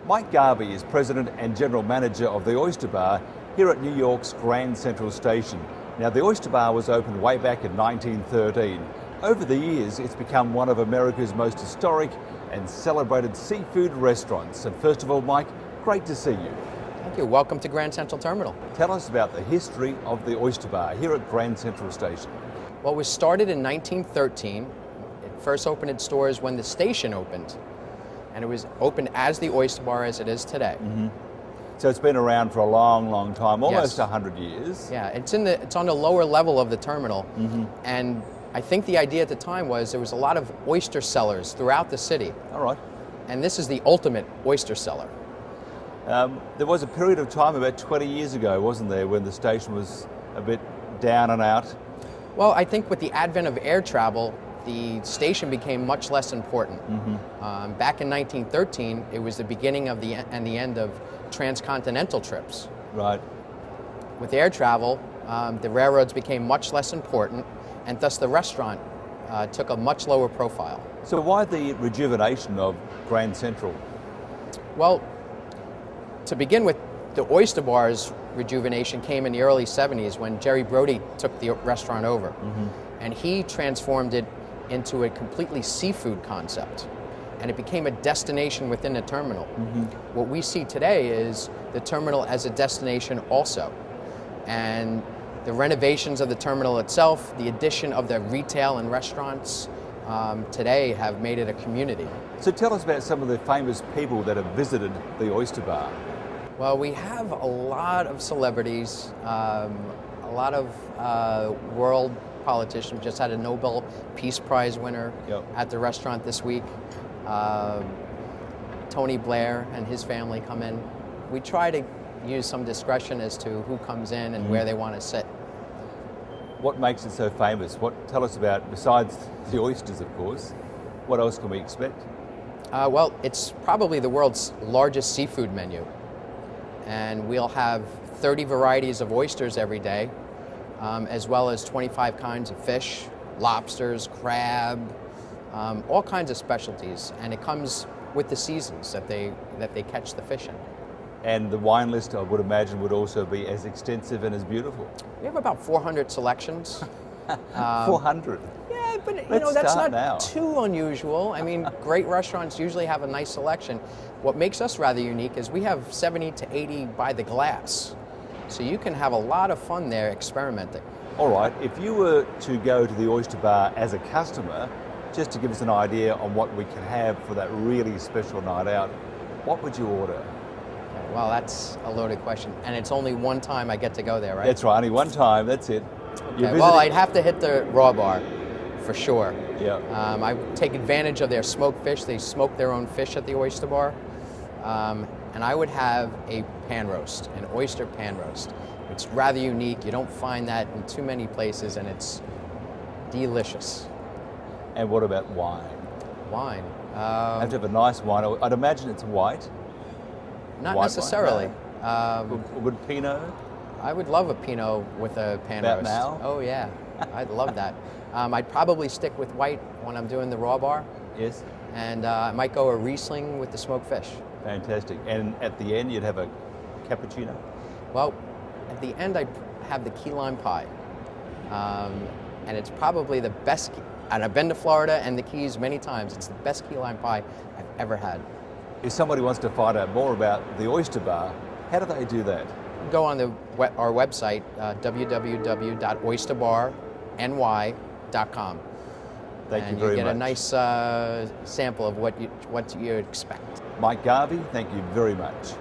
Mike Garvey is President and General Manager of the Oyster Bar here at New York's Grand Central Station. Now, the Oyster Bar was opened way back in 1913. Over the years, it's become one of America's most historic and celebrated seafood restaurants. And first of all, Mike, great to see you. Thank you. Welcome to Grand Central Terminal. Tell us about the history of the Oyster Bar here at Grand Central Station. Well, it was started in 1913. It first opened its doors when the station opened, and it was opened as the Oyster Bar as it is today. Mm-hmm. So it's been around for a long, long time, almost Yes. 100 years. Yeah, it's on the lower level of the terminal, Mm-hmm. and I think the idea at the time was there was a lot of oyster cellars throughout the city, All right. and this is the ultimate oyster cellar. There was a period of time about 20 years ago, wasn't there, when the station was a bit down and out? Well, I think with the advent of air travel, the station became much less important. Mm-hmm. Back in 1913, it was the beginning of the end of transcontinental trips. Right. With air travel, the railroads became much less important, and thus the restaurant took a much lower profile. So why the rejuvenation of Grand Central? Well, to begin with, the Oyster Bar's rejuvenation came in the early 70s when Jerry Brody took the restaurant over. Mm-hmm. And he transformed it into a completely seafood concept. And it became a destination within the terminal. Mm-hmm. What we see today is the terminal as a destination also. And the renovations of the terminal itself, the addition of the retail and restaurants today have made it a community. So tell us about some of the famous people that have visited the Oyster Bar. Well, we have a lot of celebrities, a lot of world politicians. Just had a Nobel Peace Prize winner at the restaurant this week. Tony Blair and his family come in. We try to use some discretion as to who comes in and where they want to sit. What makes it so famous? Tell us about, besides the oysters, of course, what else can we expect? Well, it's probably the world's largest seafood menu. And we'll have 30 varieties of oysters every day, as well as 25 kinds of fish, lobsters, crab, all kinds of specialties. And it comes with the seasons that they catch the fish in. And the wine list, I would imagine, would also be as extensive and as beautiful. We have about 400 selections. 400? Yeah, but Let's that's start not now. too unusual. I mean, great restaurants usually have a nice selection. What makes us rather unique is we have 70 to 80 by the glass. So you can have a lot of fun there experimenting. All right, if you were to go to the Oyster Bar as a customer, just to give us an idea on what we can have for that really special night out, what would you order? Well, that's a loaded question. And it's only one time I get to go there, right? That's right, only one time, that's it. Okay, well, I'd have to hit the raw bar, for sure. Yeah. I take advantage of their smoked fish. They smoke their own fish at the Oyster Bar. And I would have a pan roast, an oyster pan roast. It's rather unique. You don't find that in too many places, and it's delicious. And what about wine? Wine. Have to have a nice wine. I'd imagine it's white. Not White necessarily. wine, Would Pinot? I would love a Pinot with a pan About roast. now? Oh yeah, I'd love that. I'd probably stick with white when I'm doing the raw bar, Yes. and I might go a Riesling with the smoked fish. Fantastic. And at the end, you'd have a cappuccino? Well, at the end, I have the key lime pie, and it's probably the best. And I've been to Florida and the Keys many times. It's the best key lime pie I've ever had. If somebody wants to find out more about the Oyster Bar, how do they do that? Go on our website, www.oysterbarny.com. Thank and you very you get much. a nice sample of what you expect. Mike Garvey, thank you very much.